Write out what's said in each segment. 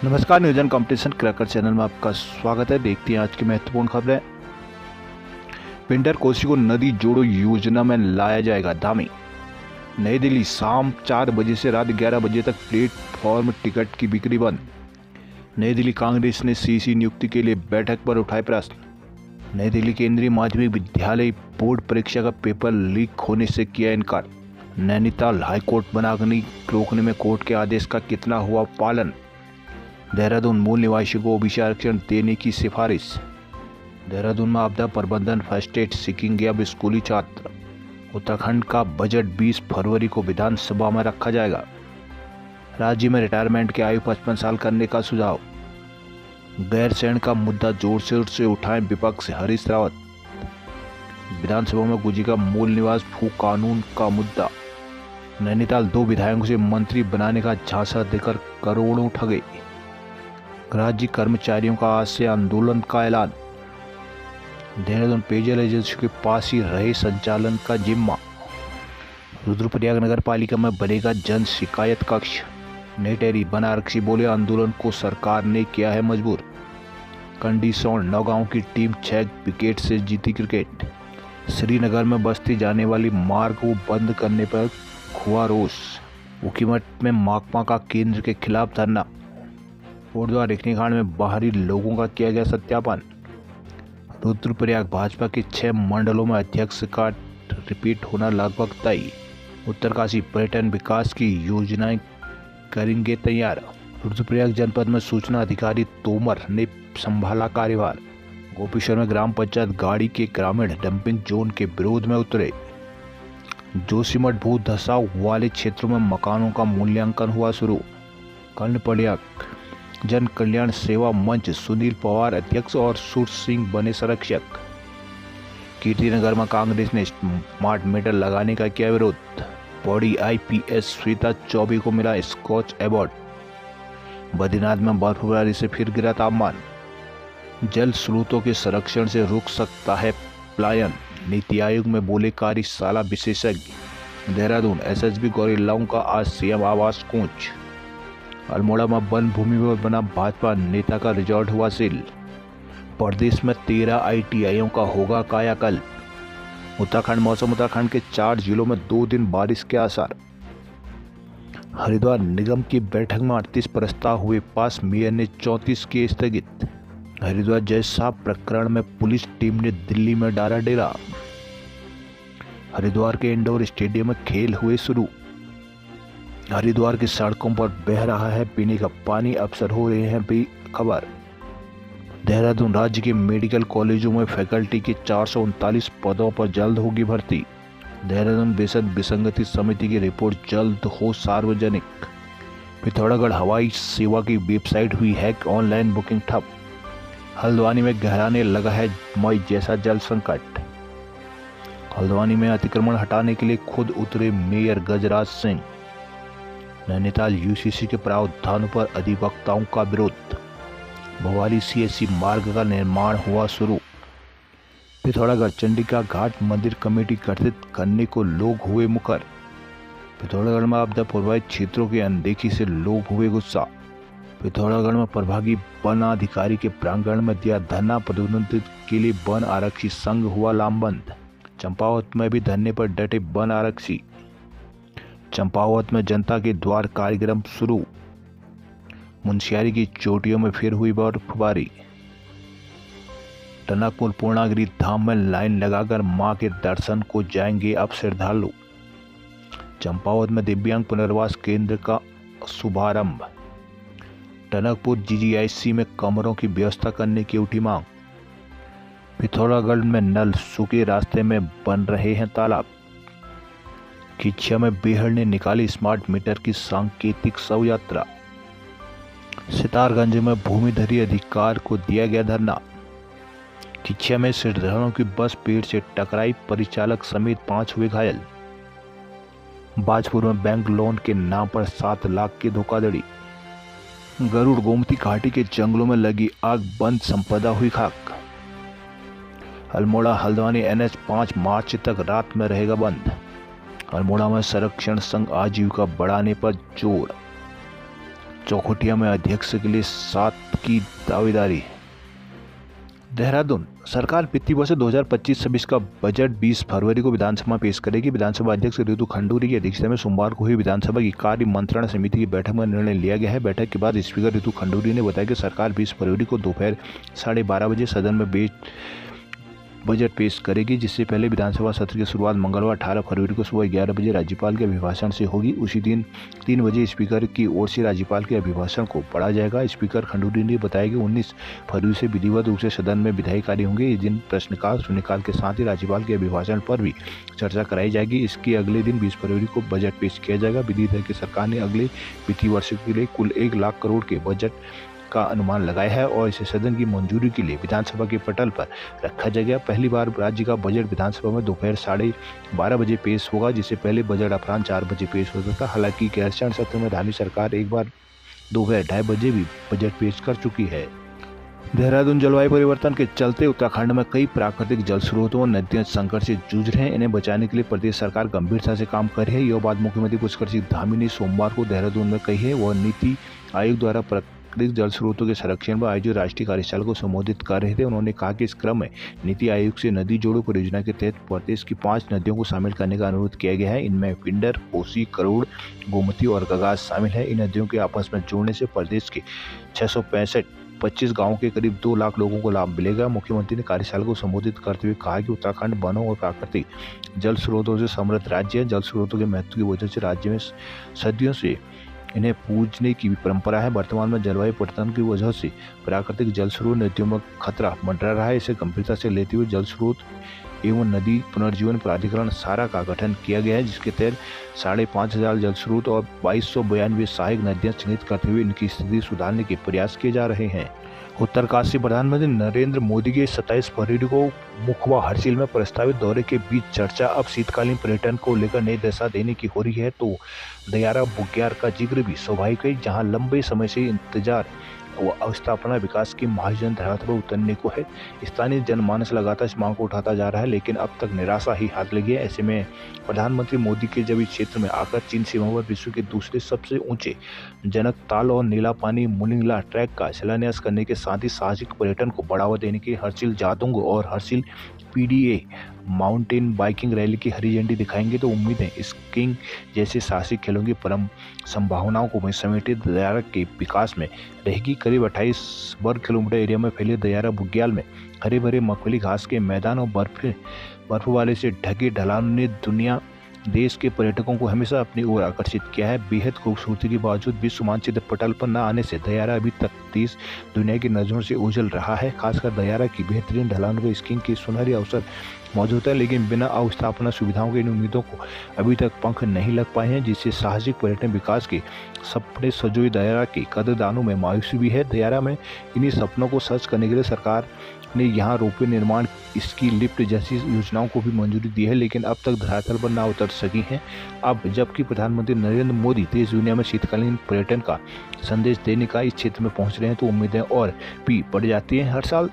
नमस्कार, न्यूजन competition cracker channel में आपका स्वागत है। देखते हैं आज की महत्वपूर्ण खबरें। पिंडर कोसी को नदी जोड़ो योजना में लाया जाएगा धामी। नई दिल्ली, शाम 4 बजे से रात 11 बजे तक प्लेटफॉर्म टिकट की बिक्री बंद। नई दिल्ली, कांग्रेस ने सीसी नियुक्ति के लिए बैठक पर उठाए प्रश्न। नई दिल्ली, केंद्रीय माध्यमिक विद्यालय बोर्ड परीक्षा का पेपर लीक होने से किया इनकार। नैनीताल, हाईकोर्ट वनाग्नि रोकने में कोर्ट के आदेश का कितना हुआ पालन। देहरादून, मूल निवासी को ओबीसी आरक्षण देने की सिफारिश। देहरादून में आपदा प्रबंधन फर्स्ट एड सीखेंगे अब स्कूली छात्र। उत्तराखंड का बजट 20 फरवरी को विधानसभा में रखा जाएगा। राज्य में रिटायरमेंट की आयु 55 साल करने का सुझाव। गैरसैंण का मुद्दा जोर शोर से उठाएं विपक्ष, हरीश रावत। विधानसभा में गुजिका मूल निवास भू कानून का मुद्दा। नैनीताल, 2 विधायकों से मंत्री बनाने का झांसा देकर करोड़ों ठगे। राज्य कर्मचारियों का आज से आंदोलन का ऐलान। देहरादून, पेयजल एजेंसी के पास ही रहे संचालन का जिम्मा। रुद्रप्रयाग नगर पालिका में बनेगा जन शिकायत कक्ष। नेटेरी, वन आरक्षी बोले आंदोलन को सरकार ने किया है मजबूर। कंडीशन, नौगांव की टीम 6 विकेट से जीती क्रिकेट। श्रीनगर में बस्ती जाने वाली मार्ग को बंद करने पर हुआ रोष। ऊखीमठ में माकपा का केंद्र के खिलाफ धरना। कोटद्वार रेखनीकांड में बाहरी लोगों का किया गया सत्यापन। रुद्रप्रयाग, भाजपा के 6 मंडलों में अध्यक्ष का रिपीट होना लगभग तय। उत्तरकाशी, पर्यटन विकास की योजनाएं करेंगे तैयार। रुद्रप्रयाग जनपद में सूचना अधिकारी तोमर ने संभाला कार्यभार। गोपेश्वर में ग्राम पंचायत गाड़ी के ग्रामीण डंपिंग जोन के विरोध में उतरे। जोशीमठ, भू धसाव वाले क्षेत्रों में मकानों का मूल्यांकन हुआ शुरू। कर्णप्रयाग, जन कल्याण सेवा मंच, सुनील पवार अध्यक्ष और सुर सिंह बने संरक्षक। कीर्तिनगर में कांग्रेस ने स्मार्ट मीटर लगाने का किया विरोध। पौड़ी आईपीएस श्वेता चौबे को मिला स्कॉच अवार्ड। बद्रीनाथ में बर्फबारी से फिर गिरा तापमान। जल स्रोतों के संरक्षण से रुक सकता है पलायन, नीति आयोग में बोले कार्यशाला विशेषज्ञ। देहरादून, एसएसबी गौरेलाओं का आज सीएम आवास कूच। अल्मोड़ा में वन भूमि पर बना भाजपा नेता का रिजॉर्ट हुआ सील। प्रदेश में 13 आईटीआईओं का होगा कायाकल्प। उत्तराखंड मौसम, उत्तराखंड के 4 जिलों में 2 दिन बारिश के आसार। हरिद्वार निगम की बैठक में 38 प्रस्ताव हुए पास, मेयर ने 34 किए स्थगित। हरिद्वार जैसा प्रकरण में पुलिस टीम ने दिल्ली में डाला डेरा। हरिद्वार के इंडोर स्टेडियम में खेल हुए शुरू। हरिद्वार की सड़कों पर बह रहा है पीने का पानी, अफसर हो रहे हैं बेखबर। देहरादून, राज्य के मेडिकल कॉलेजों में फैकल्टी के 439 पदों पर जल्द होगी भर्ती। देहरादून बेसद विसंगति समिति की रिपोर्ट जल्द हो सार्वजनिक। पिथौरागढ़, हवाई सेवा की वेबसाइट हुई हैक, ऑनलाइन बुकिंग ठप। हल्द्वानी में गहराने लगा है मई जैसा जल संकट। हल्द्वानी में अतिक्रमण हटाने के लिए खुद उतरे मेयर गजराज सिंह। नैनीताल, यूसीसी के प्रावधानों पर अधिवक्ताओं का विरोध। भवाली सीएससी मार्ग का निर्माण हुआ शुरू। पिथौरागढ़, चंडिका घाट मंदिर कमेटी गठित करने को लोग हुए मुकर। पिथौरागढ़ में आपदा प्रभावित क्षेत्रों की अनदेखी से लोग हुए गुस्सा। पिथौरागढ़ में प्रभागी वन अधिकारी के प्रांगण में दिया धरना, पदोन्नति के लिए वन आरक्षी संघ हुआ लामबंद। चंपावत में भी धरने पर डटे वन आरक्षी। चंपावत में जनता के द्वार कार्यक्रम शुरू। मुंशियारी की चोटियों में फिर हुई बर्फबारी। टनकपुर, पूर्णागिरि धाम में लाइन लगाकर मां के दर्शन को जाएंगे अब श्रद्धालु। चंपावत में दिव्यांग पुनर्वास केंद्र का शुभारंभ। टनकपुर जीजीआईसी में कमरों की व्यवस्था करने की उठी मांग। पिथौरागढ़ में नल सूखे रास्ते में बन रहे हैं तालाब। खिचिया में बेहड़ ने निकाली स्मार्ट मीटर की सांकेतिक शव यात्रा। सितारगंज में भूमिधरी अधिकार को दिया गया धरना। खिचिया में श्रद्धालुओं की बस पेड़ से टकराई, परिचालक समेत 5 हुए घायल। बाजपुर में बैंक लोन के नाम पर 7 लाख की धोखाधड़ी। गरुड़, गोमती घाटी के जंगलों में लगी आग, बंद संपदा हुई खाक। अल्मोड़ा, हल्द्वानी NH 5 मार्च तक रात में रहेगा बंद। अल्मोड़ा में संरक्षण संघ आजीविका बढ़ाने पर जोर। चौखुटिया में अध्यक्ष के लिए 7 की दावेदारी। देहरादून सरकार वित्तीय वर्ष 2025-26 का बजट 20 फरवरी को विधानसभा में पेश करेगी। विधानसभा अध्यक्ष ऋतु खंडूरी की अध्यक्षता में सोमवार को हुई विधानसभा की कार्य मंत्रणा समिति की बैठक में निर्णय लिया गया है। बैठक के बाद स्पीकर ऋतु खंडूरी ने बताया कि सरकार 20 फरवरी को दोपहर 12:30 बजे सदन में बजट पेश करेगी, जिससे पहले विधानसभा सत्र की शुरुआत मंगलवार 18 फरवरी को सुबह 11 बजे राज्यपाल के अभिभाषण से होगी। उसी दिन 3 बजे स्पीकर की ओर से राज्यपाल के अभिभाषण को पढ़ा जाएगा। स्पीकर खंडूरी ने बताया कि 19 फरवरी से विधिवत रूप से सदन में विधायी कार्य होंगे। इस दिन प्रश्नकाल शून्यकाल के साथ ही राज्यपाल के अभिभाषण पर भी चर्चा कराई जाएगी। इसके अगले दिन 20 फरवरी को बजट पेश किया जाएगा। विधि दल की सरकार ने अगले वित्तीय वर्ष के लिए कुल 1 लाख करोड़ के बजट का अनुमान लगाया है और इसे सदन की मंजूरी के लिए विधानसभा के पटल पर रखा जाएगा। पहली बार राज्य का बजट विधानसभा में दोपहर 12:30 बजे पेश होगा, जिससे पहले बजट अपराह्न 4 बजे पेश होता था। हालांकि गैरसैंण सत्र में धामी सरकार एक बार दोपहर 2:30 बजे भी बजट पेश कर चुकी है। देहरादून जलवायु परिवर्तन के चलते उत्तराखंड में कई प्राकृतिक जल स्रोतों और नदियां संकट से जूझ रहे हैं। इन्हें बचाने के लिए प्रदेश सरकार गंभीरता से काम कर रही है। यह बात मुख्यमंत्री पुष्कर सिंह धामी ने सोमवार को देहरादून में कही है। वह नीति आयोग द्वारा प्राकृतिक जल स्रोतों के संरक्षण पर आयोजित राष्ट्रीय कार्यशाला को संबोधित कर रहे थे। उन्होंने कहा कि इस क्रम में नीति आयोग से नदी जोड़ो परियोजना के तहत प्रदेश की 5 नदियों को शामिल करने का अनुरोध किया गया है। इनमें पिंडर, कोसी, करोड़, गोमती और गगास शामिल है। इन नदियों के आपस में जोड़ने से प्रदेश के 665 गांवों के करीब 2 लाख लोगों को लाभ मिलेगा। मुख्यमंत्री ने कार्यशाला को संबोधित करते हुए कहा कि उत्तराखंड वनों और प्राकृतिक जल स्रोतों से समृद्ध राज्य है। जल स्रोतों के महत्व की वजह से राज्य में सदियों से इन्हें पूजने की भी परंपरा है। वर्तमान में जलवायु परिवर्तन की वजह से प्राकृतिक जल स्रोत नदियों में खतरा मंडरा रहा है। इसे गंभीरता से लेते हुए जल स्रोत एवं नदी पुनर्जीवन प्राधिकरण सारा का गठन किया गया है, जिसके तहत 5,500 जल स्रोत और 2292 सहायक नदियां चिन्हित करते हुए इनकी स्थिति सुधारने के प्रयास किए जा रहे हैं। उत्तरकाशी प्रधानमंत्री नरेंद्र मोदी के 27 फरवरी को मुखबा हरसिल में प्रस्तावित दौरे के बीच चर्चा अब शीतकालीन पर्यटन को लेकर नई दिशा देने की हो रही है, तो दयारा बुग्याल का जिक्र भी स्वाभाविक है, जहां लंबे समय से इंतजार व अवस्थापना विकास की महाजन धरातल पर उतरने को है। स्थानीय जनमानस लगातार इस मांग को उठाता जा रहा है, लेकिन अब तक निराशा ही हाथ लगी है। ऐसे में प्रधानमंत्री मोदी के जब इस क्षेत्र में आकर चीन सीमा पर विश्व के दूसरे सबसे ऊंचे जनक ताल और नीला पानी मुनिंगला ट्रैक का शिलान्यास करने के साथ ही साहसिक पर्यटन को बढ़ावा देने के हर्षिल जादोंग और Harsil PDA mountain biking rally की हरी झंडी दिखाएंगे, तो उम्मीद है स्कीइंग जैसे साहसिक खेलों की परम संभावनाओं को समेटित दयारा के विकास में रहेगी। करीब 28 वर्ग किलोमीटर एरिया में फैले दयारा बुग्याल में हरे भरे मखमली घास के मैदान और बर्फ वाले से ढके ढलानों ने देश के पर्यटकों को हमेशा अपनी ओर आकर्षित किया है। बेहद खूबसूरती के बावजूद विश्व मानचित्र पटल पर न आने से दयारा अभी तक देश दुनिया की नजरों से उजल रहा है। खासकर दयारा की बेहतरीन ढलानों पर स्कीइंग की सुनहरी अवसर मौजूद है, लेकिन बिना अवस्थापना सुविधाओं के इन उम्मीदों को अभी तक पंख नहीं लग पाए हैं, जिससे साहसिक पर्यटन विकास के सपने सजोए दयारा के कदरदानों में मायूसी भी है। दयारा में इन्हीं सपनों को सच करने के लिए सरकार ने यहाँ रोपवे निर्माण, इसकी लिफ्ट जैसी योजनाओं को भी मंजूरी दी है, लेकिन अब तक धरातल पर ना उतर सकी हैं। अब जबकि प्रधानमंत्री नरेंद्र मोदी देश दुनिया में शीतकालीन पर्यटन का संदेश देने का इस क्षेत्र में पहुंच रहे हैं, तो उम्मीदें और भी बढ़ जाती हैं। हर साल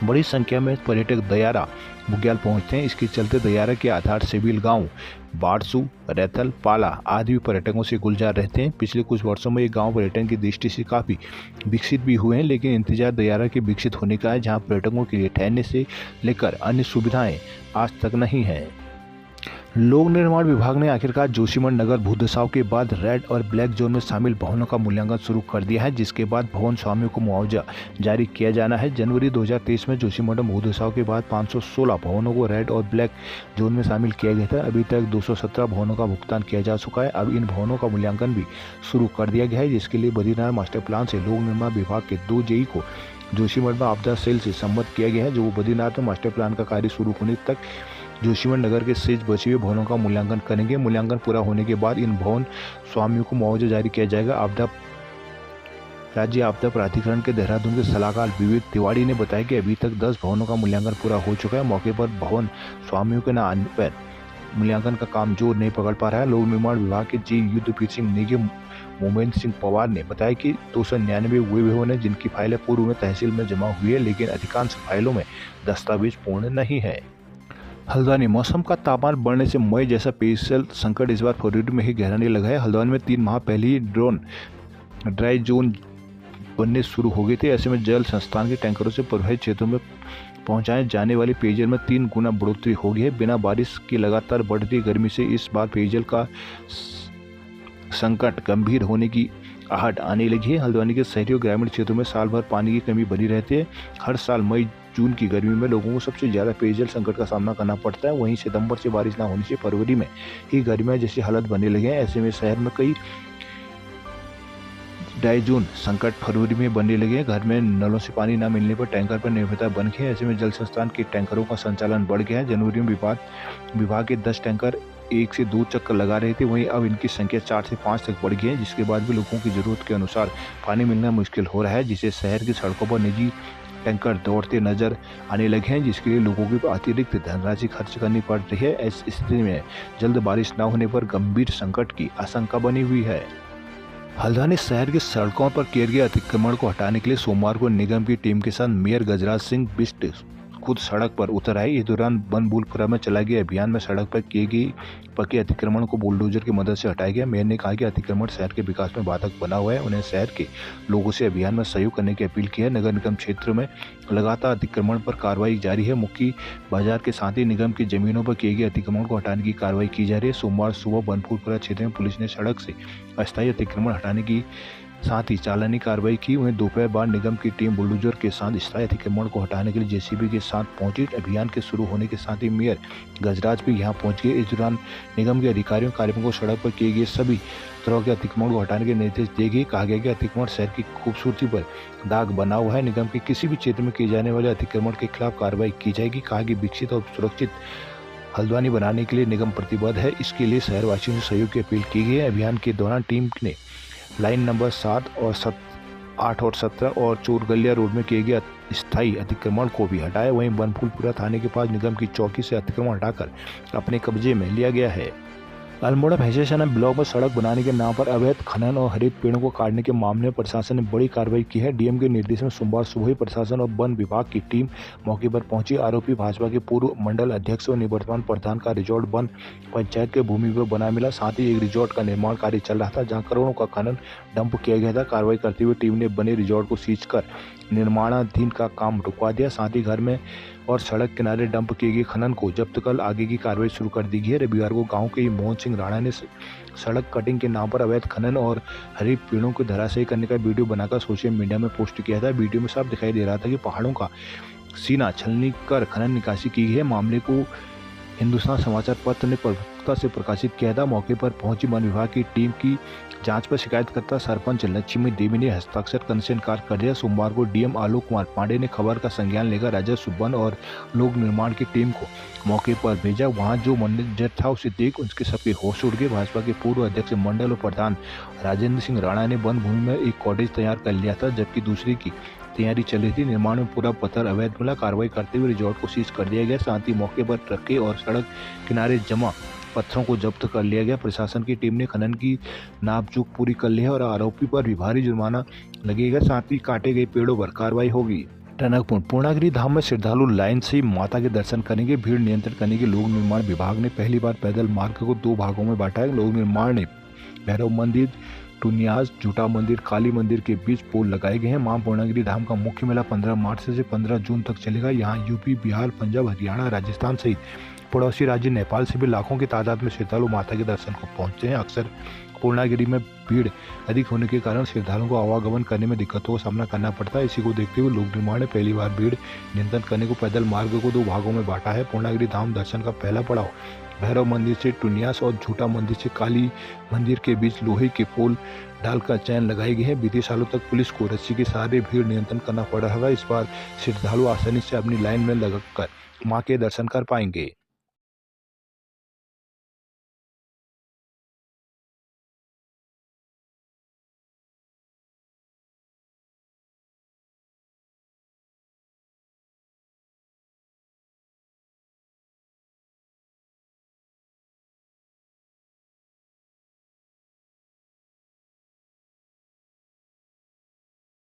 बड़ी संख्या में पर्यटक दयारा बुग्याल पहुंचते हैं। इसके चलते दयारा के आधार सिविल गांव बारसू, रैथल, पाला आदि भी पर्यटकों से गुलजार रहते हैं। पिछले कुछ वर्षों में ये गांव पर्यटन की दृष्टि से काफ़ी विकसित भी हुए हैं, लेकिन इंतजार दयारा के विकसित होने का है, जहां पर्यटकों के लिए ठहरने से लेकर अन्य सुविधाएं आज तक नहीं हैं। लोक निर्माण विभाग ने आखिरकार जोशीमठ नगर भूधसाव के बाद रेड और ब्लैक जोन में शामिल भवनों का मूल्यांकन शुरू कर दिया है, जिसके बाद भवन स्वामियों को मुआवजा जारी किया जाना है। जनवरी 2023 में जोशीमठ में भूधसाव के बाद 516 भवनों को रेड और ब्लैक जोन में शामिल किया गया था। अभी तक 217 भवनों का भुगतान किया जा चुका है। अब इन भवनों का मूल्यांकन भी शुरू कर दिया गया है, जिसके लिए बद्रीनाथ मास्टर प्लान से लोक निर्माण विभाग के 2 JE को जोशीमठ में आपदा सेल से सम्मत किया गया है, जो बद्रीनाथ में मास्टर प्लान का कार्य शुरू होने तक जोशीमठ नगर के शेष बचे हुए भवनों का मूल्यांकन करेंगे। मूल्यांकन पूरा होने के बाद इन भवन स्वामियों को मुआवजा जारी किया जाएगा। राज्य आपदा प्राधिकरण के देहरादून के सलाहकार विवेक तिवारी ने बताया कि अभी तक 10 भवनों का मूल्यांकन पूरा हो चुका है। मौके पर भवन स्वामियों के न आने पर मूल्यांकन का काम जोर नहीं पकड़ पा रहा है। लोक निर्माण विभाग के जी युद्धपीर सिंह निगम मोमेंद्र सिंह पवार ने बताया कि 299 वे भवन है जिनकी फाइलें पूर्व में तहसील में जमा हुई है, लेकिन अधिकांश फाइलों में दस्तावेज पूर्ण नहीं है। हल्द्वानी मौसम का तापमान बढ़ने से मई जैसा पेयजल संकट इस बार फरवरी में ही गहराने लगा है। हल्द्वानी में 3 माह पहले ही ड्रोन ड्राई जोन बनने शुरू हो गए थे। ऐसे में जल संस्थान के टैंकरों से प्रभावित क्षेत्रों में पहुंचाए जाने वाले पेयजल में 3 गुना बढ़ोतरी हो गई है। बिना बारिश की लगातार बढ़ती गर्मी से इस बार पेयजल का संकट गंभीर होने की आहट आने लगी है। हल्द्वानी के शहरी और ग्रामीण क्षेत्रों में साल भर पानी की कमी बनी रहती है। हर साल मई जून की गर्मी में लोगों को सबसे ज़्यादा पेयजल संकट का सामना करना पड़ता है। वहीं सितंबर से बारिश न होने से फरवरी में ही गर्मियाँ जैसी हालत बनने लगे हैं। ऐसे में शहर में कई डाइजोन संकट फरवरी में बनने लगे हैं। घर में नलों से पानी न मिलने पर टैंकर पर निर्भरता बन गई है। ऐसे में जल संस्थान के टैंकरों का संचालन बढ़ गया है। जनवरी में विभाग के 10 टैंकर 1 से 2 चक्कर लगा रहे थे, वहीं अब इनकी संख्या 4 से 5 तक बढ़ गई है, जिसके बाद भी लोगों की जरूरत के अनुसार पानी मिलना मुश्किल हो रहा है, जिससे शहर की सड़कों पर निजी टैंकर दौड़ते नजर आने लगे हैं, जिसके लिए लोगों को अतिरिक्त धनराशि खर्च करनी पड़ रही है। इस स्थिति में जल्द बारिश न होने पर गंभीर संकट की आशंका बनी हुई है। हल्द्वानी शहर की सड़कों पर किए गए अतिक्रमण को हटाने के लिए सोमवार को निगम की टीम के साथ मेयर गजराज सिंह बिष्ट खुद सड़क पर उतर आए। इस दौरान बनबुलपुरा में चलाए गए अभियान में सड़क पर किए गए पक्के अतिक्रमण को बुलडोजर की मदद से हटाया गया। मेयर ने कहा कि अतिक्रमण शहर के विकास में बाधक बना हुआ है। उन्हें शहर के लोगों से अभियान में सहयोग करने की अपील की है। नगर निगम क्षेत्र में लगातार अतिक्रमण पर कार्रवाई जारी है। मुख्य बाजार के साथ ही निगम की जमीनों पर किए गए अतिक्रमण को हटाने की कार्रवाई की जा रही है। सोमवार सुबह बनपुरपुरा क्षेत्र में पुलिस ने सड़क से अस्थायी अतिक्रमण हटाने की साथ ही चालानी कार्रवाई की। वहीं दोपहर बाद निगम की टीम बुलडोजर के साथ स्थायी अतिक्रमण को हटाने के लिए जेसीबी के साथ पहुंची। अभियान के शुरू होने के साथ ही मेयर गजराज भी यहां पहुंच गए। इस दौरान निगम के अधिकारियों कार्मिकों को सड़क पर किए गए सभी तरह के अतिक्रमण को हटाने के निर्देश दिए गए। कहा गया कि अतिक्रमण शहर की खूबसूरती पर दाग बना हुआ है। निगम के किसी भी क्षेत्र में किए जाने वाले अतिक्रमण के खिलाफ कार्रवाई की जाएगी। कहा कि विकसित और सुरक्षित हल्द्वानी बनाने के लिए निगम प्रतिबद्ध है। इसके लिए शहरवासियों से सहयोग की अपील की गई है। अभियान के दौरान टीम ने लाइन नंबर 7 और 8 और 17 और चोरगलिया रोड में किए गए स्थायी अतिक्रमण को भी हटाया। वहीं बनफूलपुरा थाने के पास निगम की चौकी से अतिक्रमण हटाकर अपने कब्जे में लिया गया है। अल्मोड़ा भैंसेशाना ब्लॉक में सड़क बनाने के नाम पर अवैध खनन और हरित पेड़ों को काटने के मामले में प्रशासन ने बड़ी कार्रवाई की है। डीएम के निर्देश में सोमवार सुबह ही प्रशासन और वन विभाग की टीम मौके पर पहुंची। आरोपी भाजपा के पूर्व मंडल अध्यक्ष और निवर्तमान प्रधान का रिजॉर्ट वन पंचायत के भूमि पर बना मिला। साथ ही एक रिजॉर्ट का निर्माण कार्य चल रहा था, जहाँ करोड़ों का खनन डंप किया गया था। कार्रवाई करते हुए टीम ने बने रिजॉर्ट को सीज कर निर्माणाधीन का काम रुकवा दिया। साथ ही घर में और सड़क किनारे डंप किए गए खनन को जब्त कर आगे की कार्रवाई शुरू कर दी गई है। रविवार को गांव के मोहन सिंह राणा ने सड़क कटिंग के नाम पर अवैध खनन और हरित पेड़ों को धराशायी करने का वीडियो बनाकर सोशल मीडिया में पोस्ट किया था। वीडियो में साफ दिखाई दे रहा था कि पहाड़ों का सीना छलनी कर खनन निकासी की गई है। मामले को हिंदुस्तान समाचार पत्र ने प्रमुखता से प्रकाशित किया था। मौके पर पहुंची वन विभाग की टीम की जांच पर शिकायतकर्ता सरपंच लक्ष्मी देवी ने हस्ताक्षर करने से इनकार कर दिया। सोमवार को डीएम आलोक कुमार पांडे ने खबर का संज्ञान लेकर राजस्व वन और लोक निर्माण की टीम को मौके पर भेजा। वहां जो मंदिर था उसे देख उनके सबके होश उड़ गए। भाजपा के पूर्व अध्यक्ष मंडल और प्रधान राजेंद्र सिंह राणा ने वन भूमि में एक कॉटेज तैयार कर लिया था, जबकि दूसरी की तैयारी चल रही थी। निर्माण में पूरा पत्थर अवैध मिला। कार्रवाई करते हुए रिजॉर्ट को सीज कर दिया गया। साथ ही मौके पर ट्रके और सड़क किनारे जमा पत्थरों को जब्त कर लिया गया। प्रशासन की टीम ने खनन की नापजोख पूरी कर ली है और आरोपी पर भी भारी जुर्माना लगेगा। साथ ही काटे गए पेड़ों पर कार्रवाई होगी। टनकपुर पूर्णागिरि धाम में श्रद्धालु लाइन से माता के दर्शन करेंगे। भीड़ नियंत्रण करने के लोक निर्माण विभाग ने पहली बार पैदल मार्ग को 2 भागों में बांटा है। लोक निर्माण ने भैरव मंदिर, टुनियास, झूठा मंदिर, काली मंदिर के बीच पोल लगाए गए हैं। मां पूर्णागिरि धाम का मुख्य मेला 15 मार्च से 15 जून तक चलेगा। यहाँ यूपी, बिहार, पंजाब, हरियाणा, राजस्थान सहित पड़ोसी राज्य नेपाल से भी लाखों की तादाद में श्रद्धालु माता के दर्शन को पहुंचते हैं। अक्सर पूर्णागिरि में भीड़ अधिक होने के कारण श्रद्धालुओं को आवागमन करने में दिक्कतों का सामना करना पड़ता है। इसी को देखते हुए लोक निर्माण ने पहली बार भीड़ नियंत्रण करने को पैदल मार्ग को 2 भागों में बांटा है। पूर्णागिरि धाम दर्शन का पहला पड़ाव भैरव मंदिर से टुनियास और झूठा मंदिर से काली मंदिर के बीच लोहे के पोल डालकर चैन लगाई गई है। बीते सालों तक पुलिस को रस्सी के सहारे भीड़ नियंत्रण करना पड़ रहा है। इस बार श्रद्धालु आसानी से अपनी लाइन में लगकर मां के दर्शन कर पाएंगे।